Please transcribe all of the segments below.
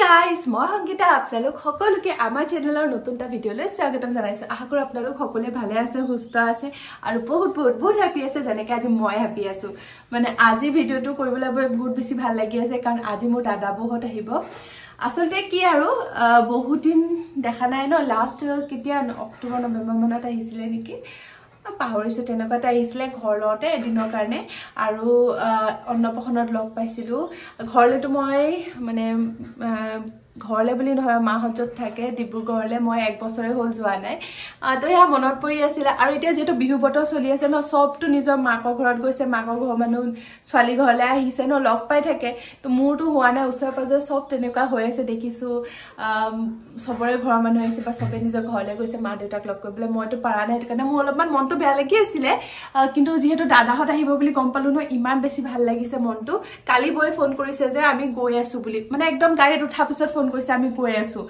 guys মই সংগীতা আপোনালোক সকলোকে আমাৰ চেনেলৰ নতুনটা ভিডিঅলৈ স্বাগতম জনাইছো আশা কৰো আপোনালোক সকলোৱে ভালে আছে সুস্থ আছে আৰু বহুত হ্যাপি আছে যেনেকৈ আজি মই হ্যাপি আছো মানে আজি ভিডিঅটো কৰিবলৈ বহুত বেছি ভাল লাগি আছে কাৰণ আজি মোৰ দাদা বহুত আহিব আসলতে কি আৰু বহুত দিন দেখা নাই ন লাষ্ট কেতিয়া অক্টোবৰ নৱেম্বৰ মানত আহিছিলে নেকি পাহৰিছো তেনেকুৱাতে আহিছিলে ঘৰলতে এদিনৰ কাৰণে আৰু অন্নপ্ৰসন্নত লগ পাইছিলো ঘৰলেতো মই মানে ঘৰলে বুলি নহয় মাহত থাকে ডিব্ৰুগড়লে মই এক বছৰে হ'ল যোৱা নাই তো ইয়া মনত পৰি আছিল আৰু এতিয়া যেটো বিহু বতৰ চলি আছে ন সবটো নিজৰ মাকৰ ঘৰত গৈছে মাকৰ ঘৰ মানুহ ছোৱালী ঘৰলে আহিছে ন লগ পাই থাকে তো মোৰটো হোৱা নাই ওচৰ পাজৰ সব তেনেকুৱা হৈ আছে দেখিছো সবৰে ঘৰৰ মানুহ আহিছে বা সবে নিজৰ ঘৰলে গৈছে মা দেউতাক লগ কৰিবলৈ মইতো পাৰা নাই কাৰণ মোৰ অলপমান মনটো বেয়া লাগি আছিল কিন্তু যেহেতু দাদাহত আহিব বুলি গম পালো ন ইমান বেছি ভাল লাগিছে মনটো কালি বয় ফোন কৰিছে যে আমি গৈ আছো বুলি মানে একদম গাড়ীত উঠা পিছত ফোন কৰিছে আমি গৈ আছো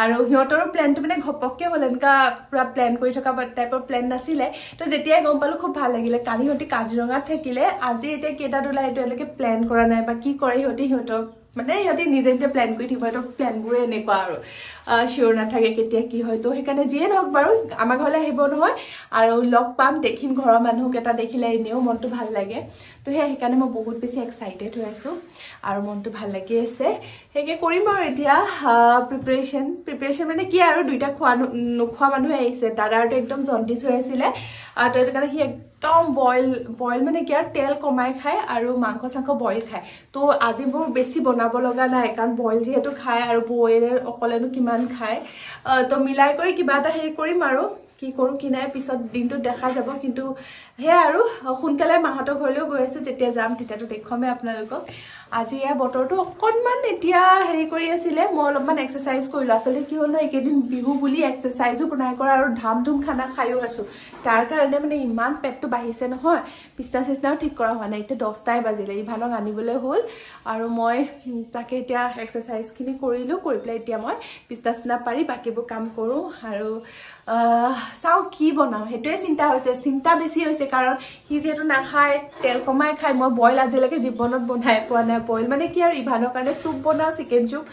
আৰু হিয়তৰ প্ল্যানটো মানে ঘপককে হ'ল এনেকা পুৰা প্ল্যান কৰি থকা টাইপৰ প্ল্যান নাছিলে তো যেতিয়াই গম পালো খুব ভাল লাগিলে কালি হতি কাজিৰঙাত থাকিলে আজি এতিয়া কেটা দুলা এটো এলকে প্ল্যান কৰা নাই বা কি কৰে হিয়তৰ মানে হিয়তি নিজে প্ল্যান কৰি থিব তো প্ল্যানবোৰে এনেকুৱা আৰু শিওৰ নাথাকে কেতিয়া কি হয় তো সেইকাৰণে যিয়ে নহওক বাৰু আমাৰ ঘৰলে আহিব নহয় আৰু লগ পাম দেখিম ঘৰৰ মানুহক এটা দেখিলে এনেও মনটো ভাল লাগে তো সেইকাৰণে মই বহুত বেছি এক্সাইটেড হৈ আছো আৰু মনটো ভাল লাগি আছে হেকে কৰিম আৰু এতিয়া প্ৰিপাৰেচন মানে কি আৰু দুইটা নোখোৱা মানুহ আহিছে দাদাৰটো একদম জন্ডিস হৈ আছিলে তো এটা কাৰণে সি একদম বইল মানে কি আৰু তেল কমাই খায় আৰু মাংস চাংস বইল খায় তো আজি মোৰ বেছি বনাব লগা নাই কাৰণ বইল যেহেতু খায় আৰু বইলেৰ অকলেনো কিমান খায় তো মিলাই কৰি কিবা এটা হেৰি কৰিম আৰু কি কৰো কি নাই পিছত দিনটো দেখা যাব কিন্তু হে আৰু সোনকালে মাহতৰ ঘৰলৈও গৈ আছো যেতিয়া যাম তেতিয়াটো দেখমে আপোনালোকক আজি এ বতৰটো অকনমান এতিয়া হেৰি কৰি আছিল মই অলপমান এক্সাৰসাইজ কৰিলো আসলে কি হ'ল ন একেদিন বিহু বুলি এক্সাৰসাইজো নাই কৰা আৰু ধাম খানা খাইও আছো তাৰ কাৰণে মানে ইমান পেটটো বাঢ়িছে নহয় পিস্তাও ঠিক কৰা হোৱা নাই এতিয়া 10টাই বাজিলে ইভানক আনিবলৈ হ'ল আৰু মই তাকে এতিয়া এক্সাৰসাইজ খিনি কৰিলো কৰি পেলাই এতিয়া মই পিস্তা পাৰি বাকিবোৰ কাম কৰো আৰু চাও কি বনাও হেতুৱে চিন্তা বেছি হৈছে কাৰণ হি যেটো না খায় তেল কমাই খায় মই বইল আজিলৈকে জীৱনত বনাই পোৱা নাই বইল মানে কি আৰু ইভানৰ কাৰণে সুপ বনাও চিকেন সুপ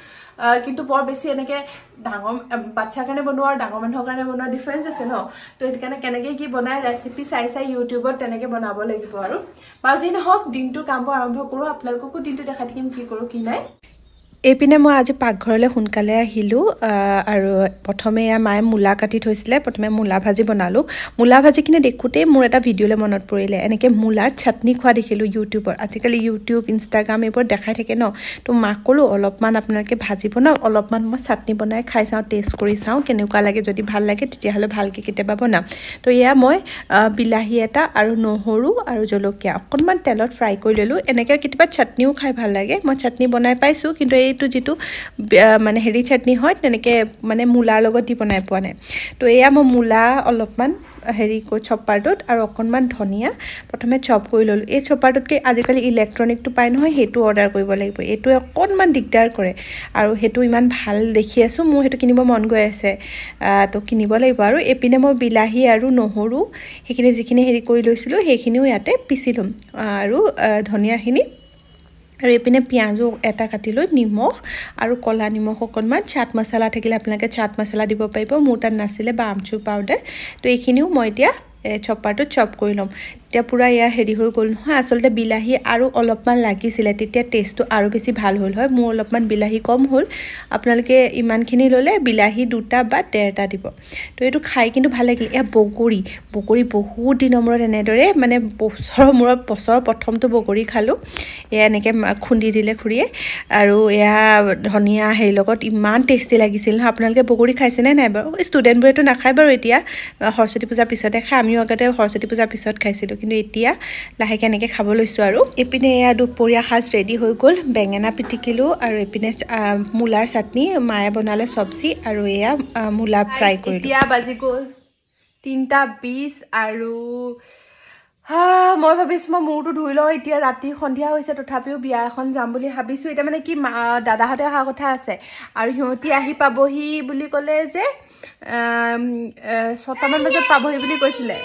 কিন্তু বৰ বেছি এনেকে ডাঙৰ বাচ্চাৰ কাৰণে বনোৱা আৰু ডাঙৰ মানুহৰ কাৰণে বনোৱা ডিফাৰেন্স আছে ন তো এত কাৰণে কেনেকে কি বনাই ৰেচিপি চাই ইউটিউবত তেনেকে বনাব লাগিব আৰু বাজি নহওক দিনটো কামবোৰ আৰম্ভ কৰো আপোনালোককো দিনটো দেখাই থাকিম কি কৰো কি নাই এপিনে মই আজি পাকঘৰলে সোনকালে আহিলো আৰু প্ৰথমে মায়ে মূলা কাটি থৈছিলে প্ৰথমে মূলা ভাজি বনালো মূলা ভাজি কিনে দেখুতে মোৰ এটা ভিডিঅলে মনত পৰিলে এনেকে মূলাৰ চাটনি খোৱা দেখিলো ইউটিউবৰ আজিকালি ইউটিউব ইনষ্টাগ্ৰাম এইবোৰ দেখাই থাকে ন তো মাক কলো অলপমান আপোনালোকে ভাজি বনাও অলপমান মই চাটনি বনাই খাই চাও টেষ্ট কৰি চাও কেনেকুৱা লাগে যদি ভাল লাগে তেতিয়া হলে ভালকে কেতিয়াবা বনাম তো ইয়া মই বিলাহী এটা আৰু নহৰু আৰু জলকীয়া অকনমান তেলত ফ্ৰাই কৰি ললো এনেকে কেতিয়াবা চাটনিও খাই ভাল লাগে মই চাটনি বনাই পাইছো কিন্তু এইটো যেটো মানে হেৰি চাটনি হয় তেনেকে মানে মূলাৰ লগত দি বনাই পোৱা নাই তো এয়া মই মূলা অলপমান হেৰি কো চপাৰটোত আৰু অকনমান ধনিয়া প্ৰথমে চপ কৰি ললো এই চপাৰটোতকে আজিকালি ইলেক্ট্ৰনিকটো পাই নহয় হেতু অৰ্ডাৰ কৰিব লাগিব এটো অকনমান দিগদাৰ কৰে আৰু হেতু ইমান ভাল দেখি আছো মোৰ হেতু কিনিব মন গৈ আছে তো কিনিব লাগিব আৰু এপিনে মই বিলাহী আৰু নহৰু হেখিনি যিখিনি হেৰি কৰি লৈছিলো হেখিনিও ইয়াতে পিছিলুম আৰু ধনিয়াখিনি আৰু এপিনে পিয়াজো এটা কাটি লৈ নিমখ আৰু কলা নিমখ অকনমান চাট মছলা থাকিলে আপোনালোকে চাট মছলা দিব পাৰিব মোৰ তাত নাছিলে বা আমচুৰ পাউডাৰ তো এইখিনিও মই এতিয়া চপাৰটো চপ কৰি লম তেতিয়া পুৰা ইয়া হেৰি হৈ গ'ল নহয় আসলতে বিলাহী আৰু অলপমান লাগিছিলে তেতিয়া টেষ্টটো আৰু বেছি ভাল হ'ল হয় মোৰ অলপমান বিলাহী কম হ'ল আপোনালোকে ইমানখিনি ললে বিলাহী দুটা বা ডেৰটা দিব তো এইটো খাই কিন্তু ভাল লাগিল এ বগৰী বহুত দিনৰ মূৰত এনেদৰে মানে বছৰৰ প্ৰথমটো বগৰী খালো এয়া এনেকে খুন্দি দিলে খুৰিয়ে আৰু এয়া ধনিয়া হেৰি লগত ইমান টেষ্টি লাগিছিল নহয় আপোনালোকে বগৰী খাইছে নে নাই বাৰু ষ্টুডেন্টবোৰেতো নাখায় বাৰু এতিয়া সৰস্বতী পূজাৰ পিছতে খায় আমিও আগতে সৰস্বতী পূজাৰ পিছত খাইছিলো কিন্তু এতিয়া লাহেকে এনেকে খাব লৈছো আৰু এপিনে এয়া দুপৰীয়া সাজ ৰেডি হৈ গ'ল বেঙেনা পিটিকিলো আৰু এপিনে মূলাৰ চাটনি মায়ে বনালে সবজি আৰু এয়া মূলা ফ্ৰাই কৰিলো এতিয়া বাজি গ'ল 3:20 আৰু মই ভাবিছো মই মূৰটো ধুই লওঁ এতিয়া ৰাতি সন্ধিয়া হৈছে তথাপিও বিয়া এখন যাম বুলি ভাবিছো এটা মানে কি দাদাহতে অহা কথা আছে আৰু হিয়তি আহি পাবহি বুলি ক'লে যে 6টামান বজাত পাবহি বুলি কৈছিলে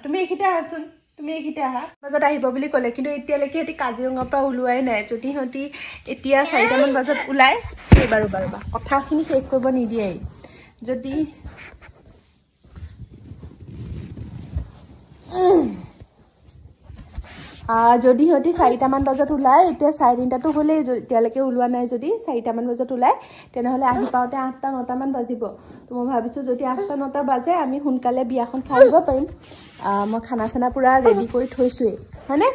তুমি এখিতে আহাচোন তুমি এইখিতে আহা বাজত আহিব বুলি ক'লে কিন্তু এতিয়ালৈকে সিহঁতি কাজিৰঙাৰ পৰা ওলোৱাই নাই যদি সিহঁতি এতিয়া 4টামান বজাত ওলাই বাৰু কথাখিনি শেষ কৰিব নিদিয়ে যদি যদি সিহঁতি 4টামান বজাত ওলাই এতিয়া 3:30টো হ'লে এতিয়ালৈকে ওলোৱা নাই যদি 4টামান বজাত ওলাই তেনেহ'লে আহি পাওঁতে 8টা 9টামান বাজিব তো মই ভাবিছোঁ যদি 8টা 9টা বাজে আমি সোনকালে বিয়াখন খাই আহিব পাৰিম মই খানা চানা পুৰা ৰেডি কৰি থৈছোৱেই হয়নে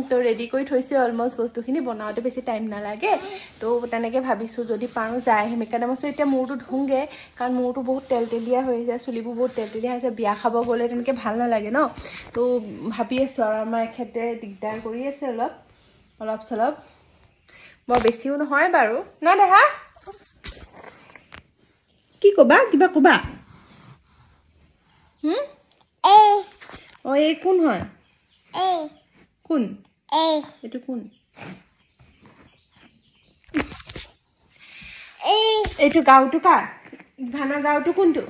তো ৰেডি কৰি থৈছে অলমষ্ট বস্তুখিনি বনাওঁতে বেছি টাইম নালাগে তো তেনেকৈ ভাবিছোঁ যদি পাৰোঁ যাই আহিম সেইকাৰণে মই এতিয়া মূৰটো ধুওঁগৈ কাৰণ মূৰটো বহুত তেলতেলীয়া হৈ যায় চুলিবোৰ বহুত তেলতেলীয়া হৈছে বিয়া খাব গ'লে তেনেকৈ ভাল নালাগে ন তো ভাবি আছোঁ আৰু আমাৰ এখেতে দিগদাৰ কৰি আছে অলপ চলপ বৰ বেছিও নহয় বাৰু ন দেহা কি ক'বা কিবা ক'বা এই কোন হয় কোন এইটো কোন এইটো গাঁওটো কাৰ ইভানৰ গাঁওটো কোনটো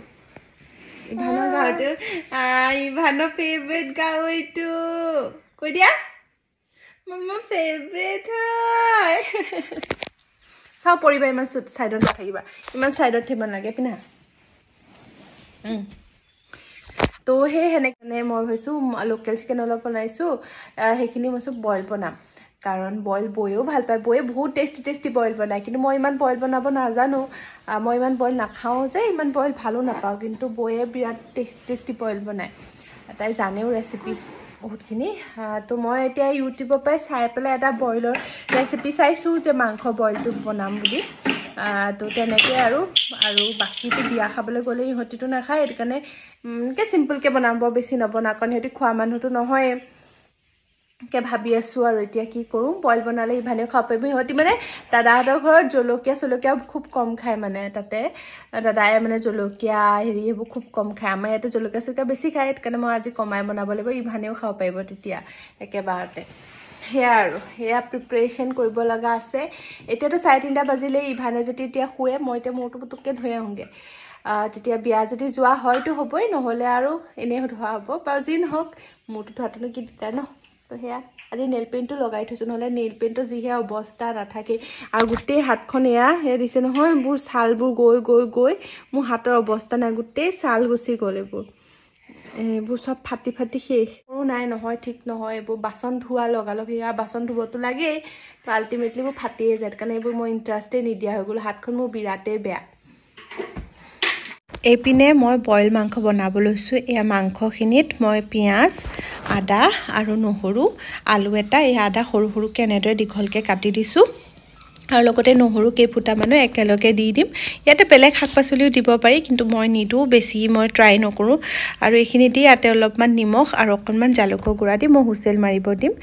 ইভানৰ গাঁওটো ইভানৰ ফেভৰেট গাঁও এইটো কৈ দিয়া মামা ফেভৰেট হয় চাও পৰিবা ইমান চাইডত নাথাকিবা ইমান চাইডত থাকিব নালাগে পিনা তো সেনেকে মই ভাবিছোঁ লোকেল চিকেন অলপ বনাইছোঁ সেইখিনি মই চব বইল বনাম কাৰণ বইল বয়েও ভাল পায় বয়ে বহুত টেষ্টি বইল বনায় কিন্তু মই ইমান বইল বনাব নাজানো মই ইমান বইল নাখাওঁ যে ইমান বইল ভালো নাপাওঁ কিন্তু বয়ে বিৰাট টেষ্টি বইল বনায় তাই জানেও ৰেচিপি বহুতখিনি তো মই এতিয়া ইউটিউবৰ পৰাই চাই পেলাই এটা বইলৰ ৰেচিপি চাইছোঁ যে মাংস বইলটো বনাম বুলি তো তেনেকৈ আৰু বাকীটো বিয়া খাবলৈ গ'লে ইহঁতিটো নাখায় সেইটো কাৰণে চিম্পলকৈ বনাম বৰ বেছি নবনাওঁ কাৰণ সিহঁতি খোৱা মানুহটো নহয় কে ভাবি আছোঁ আৰু এতিয়া কি কৰোঁ বইল বনালে ইভানেও খাব পাৰিব সিহঁতি মানে দাদাহঁতৰ ঘৰত জলকীয়াও খুব কম খায় মানে তাতে দাদাই মানে জলকীয়া সেইবোৰ খুব কম খায় আমাৰ ইয়াতে জলকীয়া বেছি খায় সেইটো কাৰণে মই আজি কমাই বনাব লাগিব ইভানেও খাব পাৰিব তেতিয়া একেবাৰতে সেয়া প্ৰিপাৰেশ্যন কৰিব লগা আছে এতিয়াতো 3:30 বাজিলেই ইভানে যদি এতিয়া শুৱে মই এতিয়া মূৰটো পুতুককৈ ধুই আহোঁগৈ তেতিয়া বিয়া যদি যোৱা হয়তো হ'বই নহ'লে আৰু এনেই ধোৱা হ'ব বাৰু যি নহওক মূৰটো ধোৱাটোনো কি দিগদাৰ ন তো সেয়া আজি নেইল পেইণ্টটো লগাই থৈছোঁ নহ'লে নেইল পেইণ্টটো যিহে অৱস্থা নাথাকে আৰু গোটেই হাতখন সেয়া দিছে নহয় এইবোৰ ছালবোৰ গৈ মোৰ হাতৰ অৱস্থা নাই গোটেই ছাল গুচি গ'ল এইবোৰ চব ফাটি শেষ সৰু নাই নহয় ঠিক নহয় এইবোৰ বাচন ধোৱা লগালগ সেয়া বাচন ধুবতো লাগেই তো আল্টিমেটলি এইবোৰ ফাটিয়ে যায় কাৰণ এইবোৰ মই ইণ্টাৰেষ্টেই নিদিয়া হৈ গ'লো হাতখন মোৰ বিৰাটেই বেয়া এইপিনে মই বইল মাংস বনাব লৈছোঁ এয়া মাংসখিনিত মই পিঁয়াজ আদা আৰু নহৰু আলু এটা এই আদা সৰু সৰুকৈ এনেদৰে দীঘলকৈ কাটি দিছোঁ আৰু লগতে নহৰু কেইফুটামানো একেলগে দি দিম ইয়াতে বেলেগ শাক পাচলিও দিব পাৰি কিন্তু মই নিদিওঁ বেছি মই ট্ৰাই নকৰোঁ আৰু এইখিনি দি ইয়াতে অলপমান নিমখ আৰু অকণমান জালুকৰ গুড়া দি মই হুইচেল মাৰিব দিম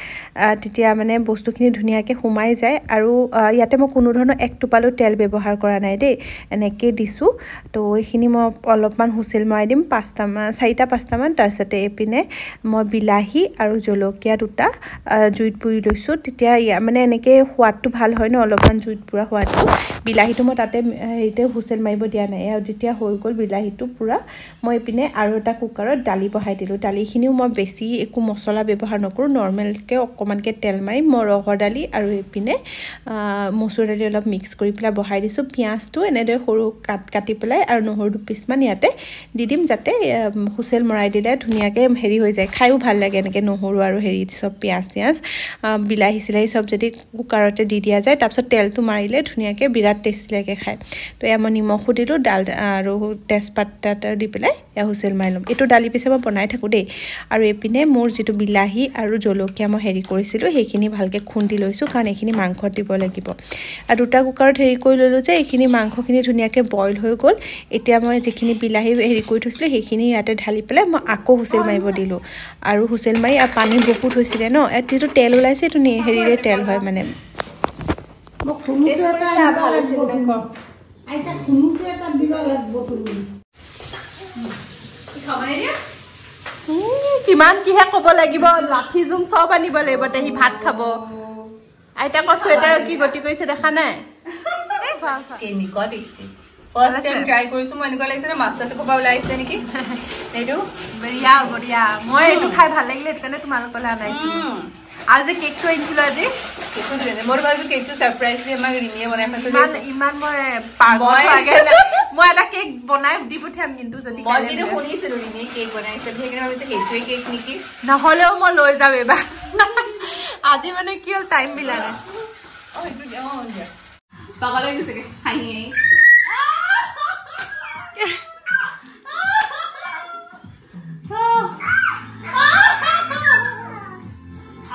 তেতিয়া মানে বস্তুখিনি ধুনীয়াকৈ সোমাই যায় আৰু ইয়াতে মই কোনো ধৰণৰ এক টোপালো তেল ব্যৱহাৰ কৰা নাই দেই এনেকৈ দিছোঁ তো এইখিনি মই অলপমান হুইচেল মাৰি দিম 4-5টামান তাৰপিছতে এইপিনে মই বিলাহী আৰু জলকীয়া দুটা জুইত পুৰি লৈছোঁ তেতিয়া মানে এনেকৈ সোৱাদটো ভাল হয় ন অলপমান জুইত পুৰা সোৱাদটো বিলাহীটো মই তাতে হেৰিতে হুইচেল মাৰিব দিয়া নাই যেতিয়া হৈ গ'ল বিলাহীটো পুৰা মই এইপিনে আৰু এটা কুকাৰত দালি বহাই দিলোঁ দালিখিনিও মই বেছি একো মছলা ব্যৱহাৰ নকৰোঁ নৰ্মেলকৈ অকণমানকৈ তেল মাৰি মই ৰহৰ দালি আৰু এইপিনে মচুৰ দালি অলপ মিক্স কৰি পেলাই বহাই দিছোঁ পিঁয়াজটো এনেদৰে সৰু কাটি পেলাই আৰু নহৰু 2 পিচমান ইয়াতে দি দিম যাতে হুইচেল মৰাই দিলে ধুনীয়াকৈ হেৰি হৈ যায় খায়ো ভাল লাগে এনেকৈ নহৰু আৰু হেৰি চব পিঁয়াজ বিলাহী চিলাহী চব যদি কুকাৰতে দি দিয়া যায় তাৰপিছত তেলটো মাৰিলে ধুনীয়াকৈ বিৰাট টেষ্টি লাগে খাই তো এয়া মই নিমখো দিলোঁ আৰু তেজপাত দি পেলাই এয়া হুইচেল মাৰি ল'ম এইটো দালি পিছে মই বনাই থাকোঁ দেই আৰু এইপিনে মোৰ যিটো বিলাহী আৰু জলকীয়া মই হেৰি কৰিছিলোঁ সেইখিনি ভালকৈ খুন্দি লৈছোঁ কাৰণ এইখিনি মাংসত দিব লাগিব আৰু 2টা কুকাৰত হেৰি কৰি ল'লোঁ যে এইখিনি মাংসখিনি ধুনীয়াকৈ বইল হৈ গ'ল এতিয়া মই যিখিনি বিলাহী হেৰি কৰি থৈছিলোঁ সেইখিনি ইয়াতে ঢালি পেলাই মই আকৌ হুইচেল মাৰিব দিলোঁ আৰু হুইচেল মাৰি আৰু পানী বহুত হৈছিলে ন যিটো তেল ওলাইছে এইটো হেৰিৰে তেল হয় মানে কিমান কিহে ক'ব লাগিব লাঠি জুং চব আনিব লাগিব সি ভাত খাব আইতাকৰ চুৱেটাৰ কি গতি কৰিছে দেখা নাই ফাৰ্স্ট টাইম ট্ৰাই কৰিছো মই এনেকুৱা লাগিছে না মাস্টাৰ চেফৰ পৰা ওলাইছে নেকি এইটো বঢ়িয়া বঢ়িয়া মই এইটো খাই ভাল লাগিলে এতকানে তোমালোকলৈ আনাইছো आज केक तो आनिছিলো আজি কেকটো দিলে মোৰ ভাজু কেকটো সাৰপ্ৰাইজ দি আমাক ৰিমিয়ে বনাই খাইছে ইমান মই পাগল লাগে না মই এটা কেক বনাই দি পঠিয়াম কিন্তু যদি মই দিনে শুনিছিলো ৰিমিয়ে কেক বনাইছে সেইকাৰণে ভাবিছে কেকটোৱে কেক নেকি নহলেও মই লৈ যাম এবা আজি মানে কি হল টাইম মিলা নাই ও এইটো দিয়া পাগল হৈ গৈছে হাঁহি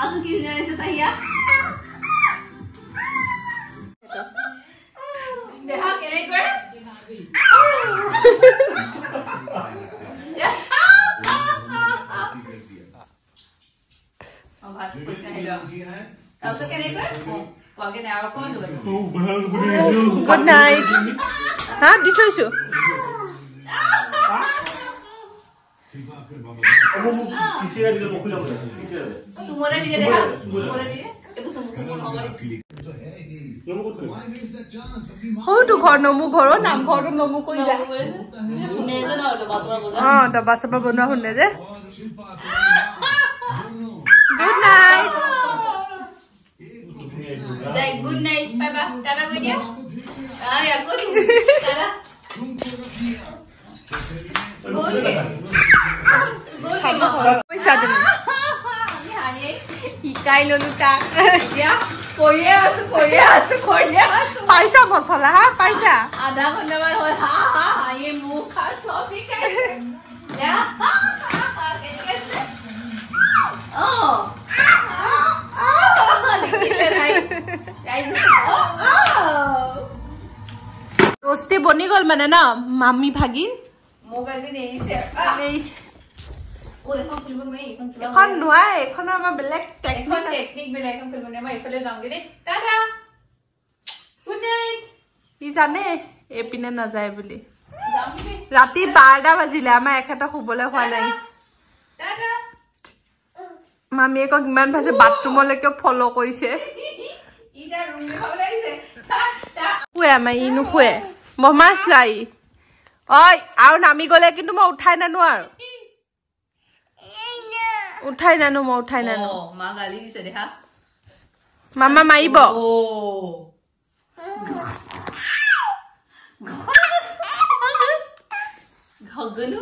आज की जनरेशन सही है देखा केने करे अब बात कुछ नहीं लो अब तो केने करे तो आगे नारो कौन दो गुड नाइट हां दिथोइसु किसिरा दिले बखुला बोले किसिरा दे सुमोरा दिले देखा सुमोरा दिले एबो सुमोरा हमारे हो तो घर नमु घरो नाम घर नमु कइ जा ने जो न तो बासबा बोला हां त बासबा बना हुने जे गुड नाइट जाय गुड नाइट बाय बाय टाटा गयो दिया आ यार को टाटा बोल के पैसा दे हिकाई ललु ता या कोरिया आसु पैसा मसला हा पैसा आधा घंटा बाद हो हां ये मुंह खा सब ही कैसे या कैसे ओ निकले राइस रोस्टी बनी गल माने ना मामी भागिन मोगाजी नहीं से ओ এখন ফিল্ম মই এখন নোয়া এখন আমাৰ বেলেগ টেকনিক বেলেগ এখন ফিল্ম মই এফালে যামগে দে টাটা গুড নাইট ই জানে এপিনে না যায় বুলি যামগে ৰাতি 12টা বাজিলে আমাৰ এখেতা শুবলৈ হোৱা নাই টাটা মামিয়ে কক ইমান ভাছে বাথৰুমলৈকে ফলো কৰিছে ইটা ৰুম দেখাব লাগিছে টাটা শুৱে আমাৰ ই নুশুৱে মমাছ লাই ঐ আৰু নামি গলে কিন্তু মই উঠাই নানো আৰু উঠাই নানো মই উঠাই নানো ও মা গালি দিছে দেখা মামা মাৰিব ও ঘগনু